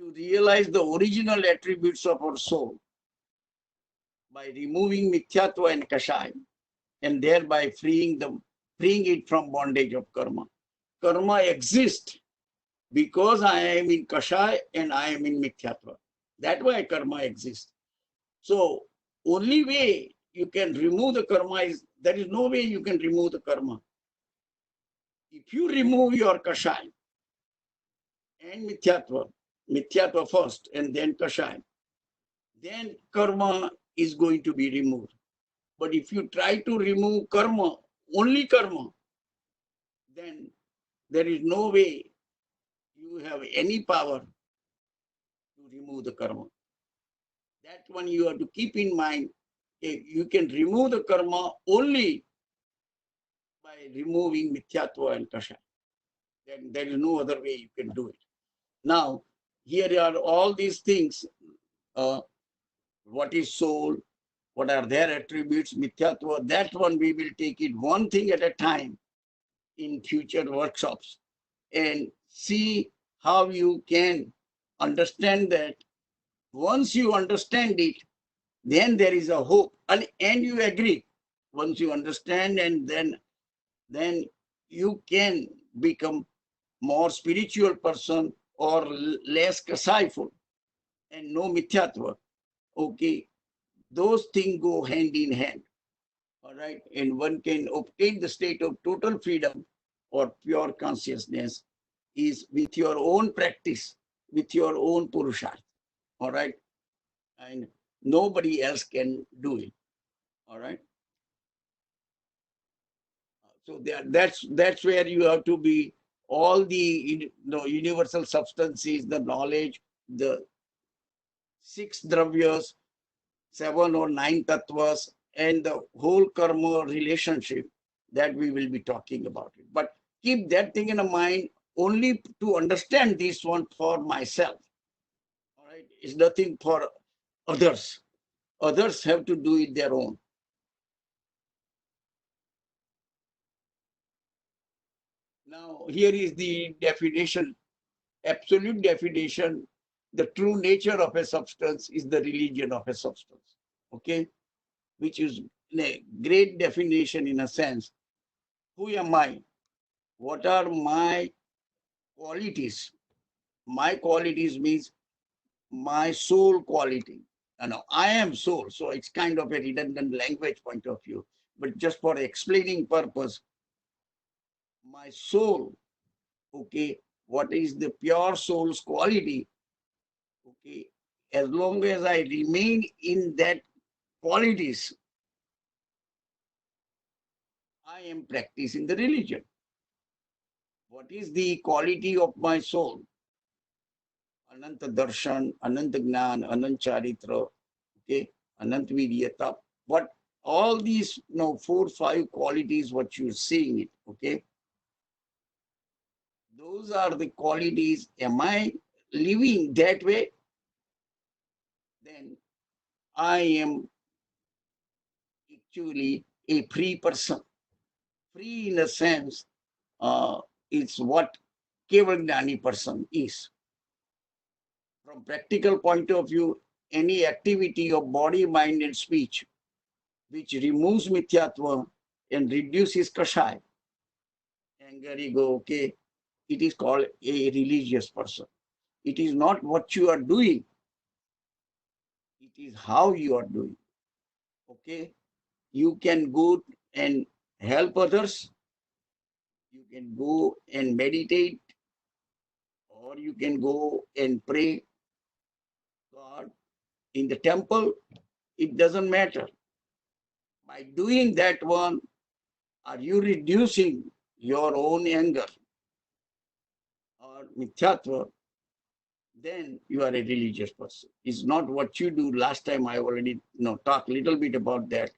to realize the original attributes of our soul by removing mithyatva and kashaya, and thereby freeing it from bondage of karma. Karma exists because I am in kashaya and I am in mithyatva. That's why karma exists. So only way you can remove the karma is, there is no way you can remove the karma. If you remove your kashaya and mithyatva first and then kashaya, then karma is going to be removed. But if you try to remove karma, only karma, then there is no way you have any power to remove the karma. That one you have to keep in mind. You can remove the karma only by removing mithyatva and kashaya. Then there is no other way you can do it. Now, here are all these things. What is soul? What are their attributes? Mithyatva. That one we will take it one thing at a time in future workshops and see how you can understand that. Once you understand it, then there is a hope, and you agree. Once you understand, and then you can become more spiritual person or less kasayful and no mithyatva. Okay, those things go hand in hand. All right, and one can obtain the state of total freedom or pure consciousness is with your own practice, with your own purusharth. All right, and nobody else can do it. All right. So that's where you have to be. All the universal substances, the knowledge, the 6 dravyas, 7 or 9 tattvas, and the whole karma relationship that we will be talking about it. But keep that thing in mind only to understand this one for myself. All right, it's nothing for others. Others have to do it their own. Now, here is the definition, absolute definition. The true nature of a substance is the religion of a substance. Okay, which is a great definition in a sense. Who am I? What are my qualities? My qualities means my soul quality. I am soul, so it's kind of a redundant language point of view. But just for explaining purpose, my soul, okay, what is the pure soul's quality? Okay, as long as I remain in that qualities, I am practicing the religion. What is the quality of my soul? Ananta darshan, ananta gnan, ananta charitra, okay, ananta vidyata. What all these 4, 5 qualities, what you're seeing it, okay? Those are the qualities. Am I living that way? Then I am actually a free person. Free in a sense, it's what Keval Jnani person is. From practical point of view, any activity of body, mind, and speech which removes mithyatva and reduces kashaya, anger, ego, okay, it is called a religious person. It is not what you are doing, it is how you are doing. Okay, you can go and help others, you can go and meditate, or you can go and pray God in the temple. It doesn't matter. By doing that one, are you reducing your own anger or mithyatva? Then you are a religious person. It's not what you do. Last time I already talked a little bit about that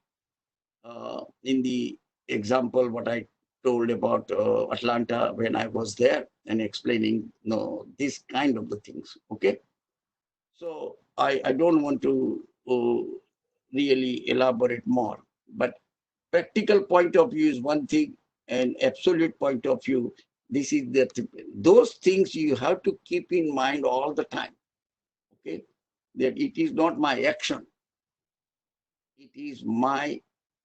in the example what I told about Atlanta when I was there and explaining this kind of the things. Okay, so I don't want to really elaborate more, but practical point of view is one thing, and absolute point of view, this is those things you have to keep in mind all the time. Okay, that it is not my action, it is my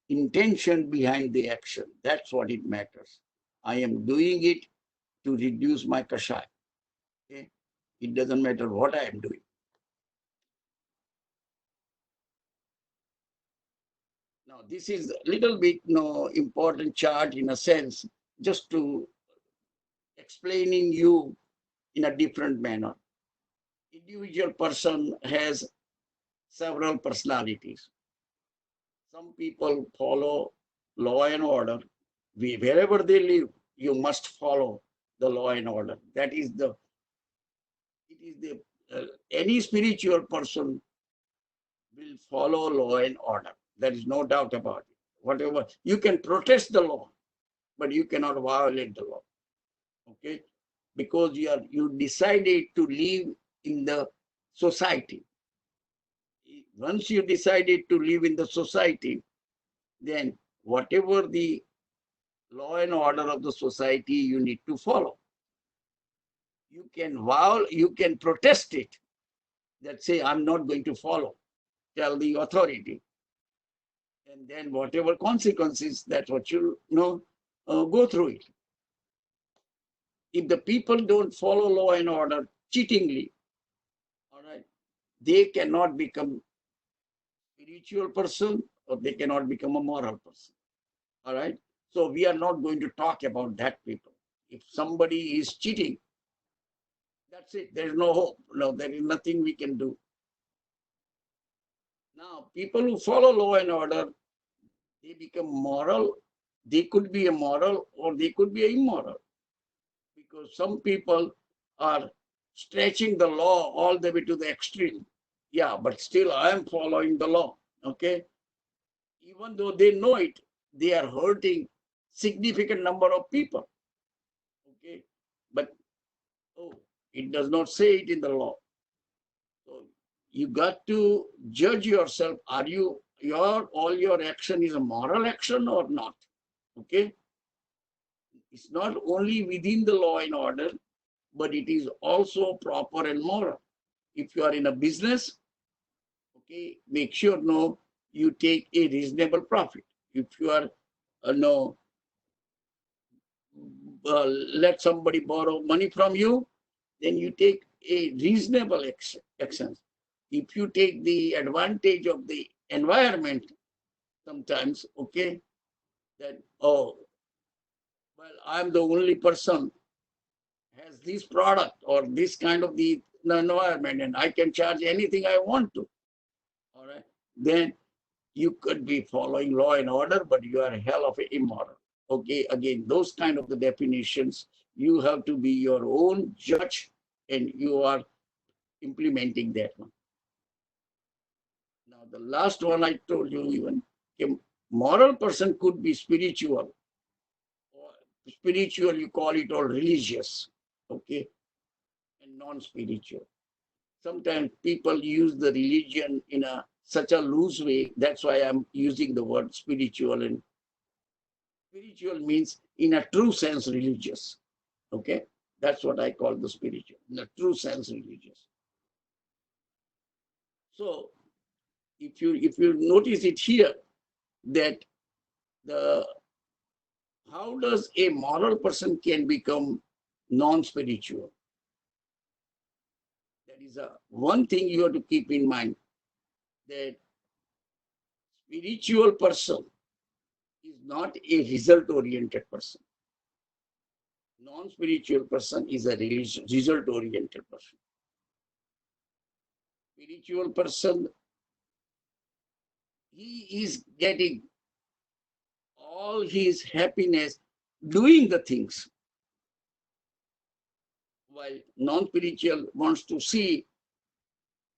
intention behind the action. That's what it matters. I am doing it to reduce my kashaya. Okay, it doesn't matter what I am doing. Now, this is a little bit important chart in a sense, just to explaining you in a different manner. Individual person has several personalities. Some people follow law and order. Wherever they live, you must follow the law and order. That is any spiritual person will follow law and order. There is no doubt about it. Whatever, you can protest the law, but you cannot violate the law. Okay, because you decided to live in the society. Once you decided to live in the society, then whatever the law and order of the society you need to follow. You can vow, you can protest it, that say, I'm not going to follow, tell the authority. And then whatever consequences, that's what you know, go through it. If the people don't follow law and order cheatingly, all right, they cannot become spiritual person or they cannot become a moral person. All right. So we are not going to talk about that people. If somebody is cheating, that's it. There is no hope. No, there is nothing we can do. Now, people who follow law and order, they become moral. They could be a moral or they could be immoral. Because some people are stretching the law all the way to the extreme. Yeah, but still I am following the law. Okay. Even though they know it, they are hurting significant number of people. Okay. But oh, it does not say it in the law. So you got to judge yourself. Are you all your action is a moral action or not? Okay. It's not only within the law and order, but it is also proper and moral. If you are in a business, okay, make sure you take a reasonable profit. If you are no let somebody borrow money from you, then you take a reasonable action. If you take the advantage of the environment, sometimes, okay, that, oh, well, I'm the only person has this product or this kind of the environment and I can charge anything I want to, all right, then you could be following law and order, but you are a hell of a immoral. Okay, again, those kind of the definitions, you have to be your own judge and you are implementing that one. Now, the last one I told you, even a moral person could be spiritual, or spiritual you call it, or religious, okay, and non-spiritual. Sometimes people use the religion in such a loose way. That's why I'm using the word spiritual. And spiritual means in a true sense religious. Okay, that's what I call the spiritual, in a true sense religious. So if you notice it here, that the how does a moral person can become non-spiritual? That is one thing you have to keep in mind, that spiritual person is not a result-oriented person. Non-spiritual person is a result-oriented person. Spiritual person, he is getting all his happiness doing the things, while non-spiritual wants to see,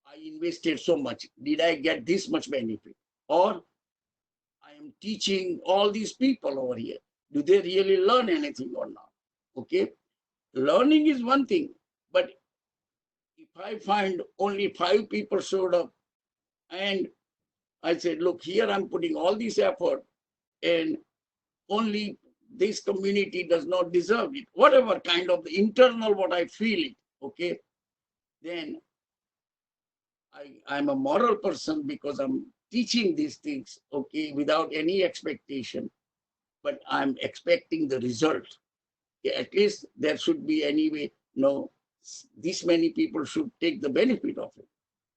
I invested so much, did I get this much benefit? Or I am teaching all these people over here, do they really learn anything or not? Okay, learning is one thing, but if I find only 5 people showed up and I said, look, here I'm putting all this effort and only this community does not deserve it, whatever kind of the internal what I feel it, okay, then I'm a moral person because I'm teaching these things, okay, without any expectation, but I'm expecting the result. Yeah, at least there should be anyway, this many people should take the benefit of it.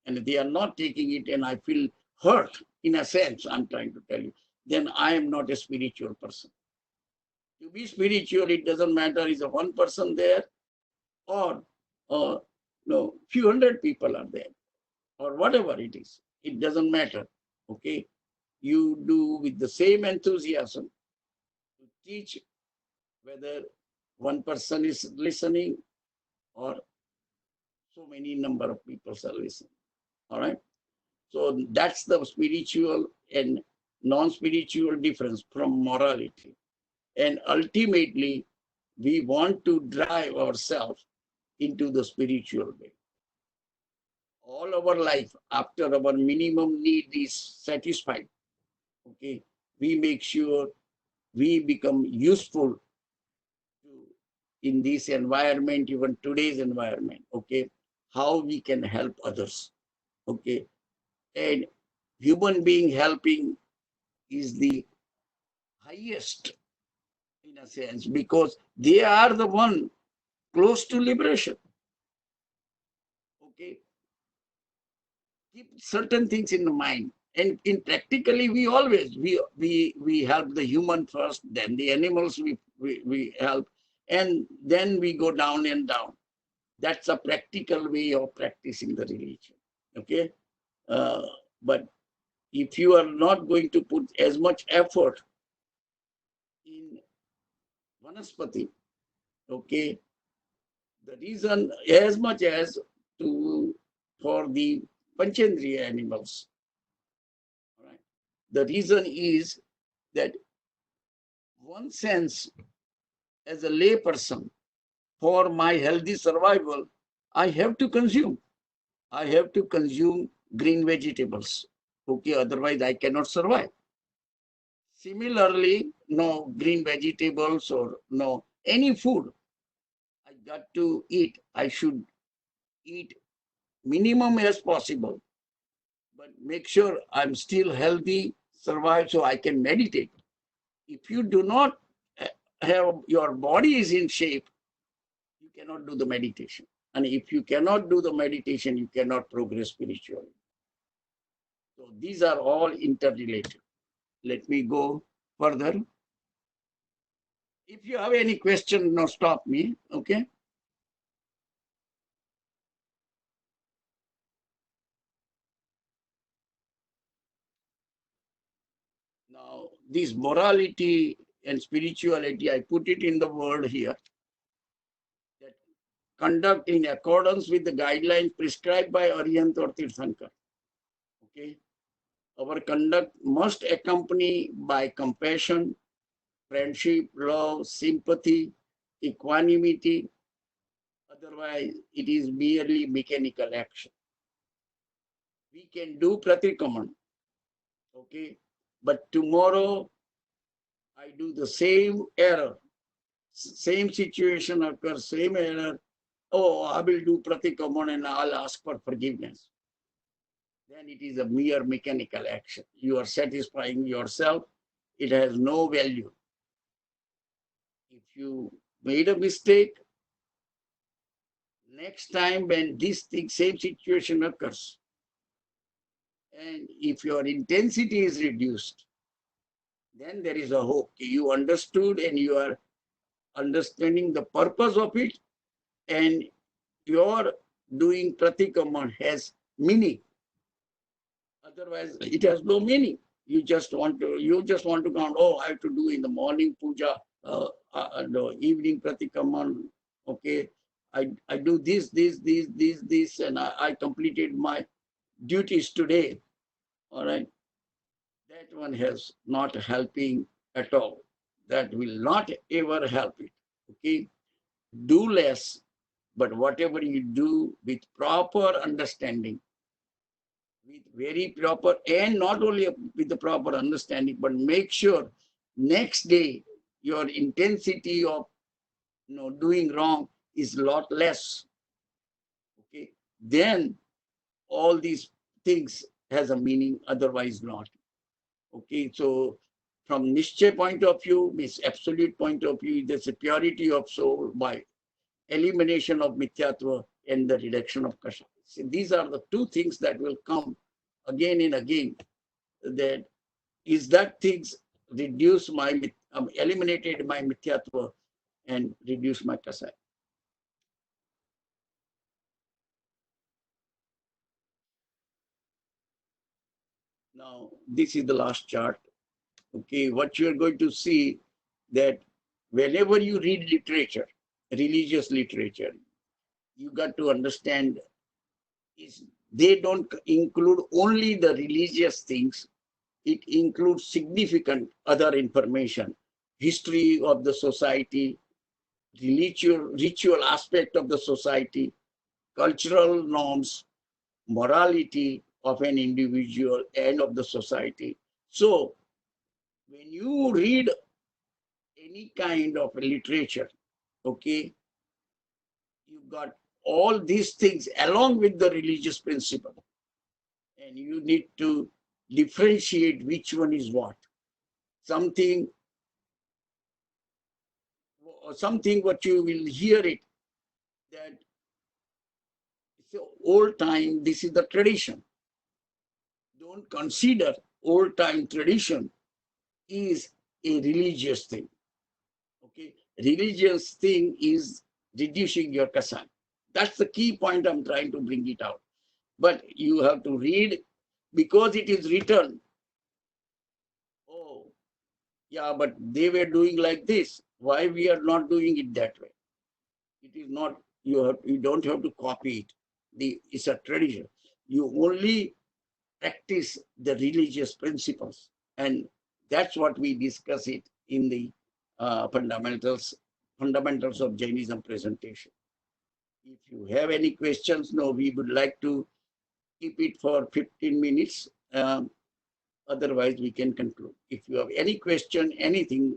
And if they are not taking it and I feel hurt, in a sense, I'm trying to tell you, then I am not a spiritual person. To be spiritual, it doesn't matter is a one person there or no, few hundred people are there or whatever it is. It doesn't matter. Okay. You do with the same enthusiasm to teach, whether one person is listening or so many number of people are listening. All right. So that's the spiritual and non-spiritual difference from morality. And ultimately, we want to drive ourselves into the spiritual way. All our life, after our minimum need is satisfied, okay, we make sure we become useful to, in this environment, even today's environment, okay, how we can help others, okay. And human being helping is the highest in a sense because they are the one close to liberation, okay. Keep certain things in the mind, and in practically we always we help the human first, then the animals we help, and then we go down and down. That's a practical way of practicing the religion, okay. uh, but if you are not going to put as much effort in vanaspati, okay, the reason as much as to for the panchendriya animals, right? The reason is that one sense, as a lay person, for my healthy survival, I have to consume. I have to consume green vegetables. Okay, otherwise I cannot survive. Similarly, no green vegetables or no any food I got to eat. I should eat minimum as possible, but make sure I'm still healthy, survive so I can meditate. If you do not have your body is in shape, you cannot do the meditation. And if you cannot do the meditation, you cannot progress spiritually. So these are all interrelated. Let me go further. If you have any question, no, stop me. Okay. Now, this morality and spirituality, I put it in the word here, that conduct in accordance with the guidelines prescribed by Arihant or Tirthankar. Okay. Our conduct must accompany by compassion, friendship, love, sympathy, equanimity. Otherwise, it is merely mechanical action. We can do pratikraman, okay? But tomorrow I do the same error, same situation occurs, same error. Oh, I will do pratikraman and I'll ask for forgiveness. Then it is a mere mechanical action. You are satisfying yourself. It has no value. If you made a mistake, next time when this thing, same situation occurs, and if your intensity is reduced, then there is a hope. You understood and you are understanding the purpose of it, and your doing pratikama has meaning. Otherwise, it has no meaning. You just want to count, oh, I have to do in the morning puja, the evening pratikama, okay. I do this, and I completed my duties today. All right. That one has not helping at all. That will not ever help it. Okay. Do less, but whatever you do with proper understanding, with very proper, and not only with the proper understanding, but make sure next day your intensity of doing wrong is a lot less. Okay. Then all these things has a meaning, otherwise not. Okay, so from Nischaya point of view, means absolute point of view, there's a purity of soul by elimination of mithyatva and the reduction of kasha. See, these are the two things that will come again and again. That is that things reduce my eliminated my mithyatva and reduce my kasha. Now, this is the last chart. Okay, what you are going to see that whenever you read literature, religious literature, you got to understand is they don't include only the religious things. It includes significant other information, history of the society, ritual aspect of the society, cultural norms, morality of an individual and of the society. So when you read any kind of literature, okay, you've got all these things along with the religious principle, and you need to differentiate which one is what. Something, something what you will hear it that it's old time. This is the tradition. Don't consider old time tradition is a religious thing. Okay, religious thing is reducing your kasan. That's the key point I'm trying to bring it out. But you have to read because it is written. Oh, yeah, but they were doing like this. Why we are not doing it that way? It is not, you don't have to copy it. It's a tradition. You only practice the religious principles. And that's what we discuss it in the fundamentals of Jainism presentation. If you have any questions, no, we would like to keep it for 15 minutes. Otherwise, we can conclude. If you have any question, anything,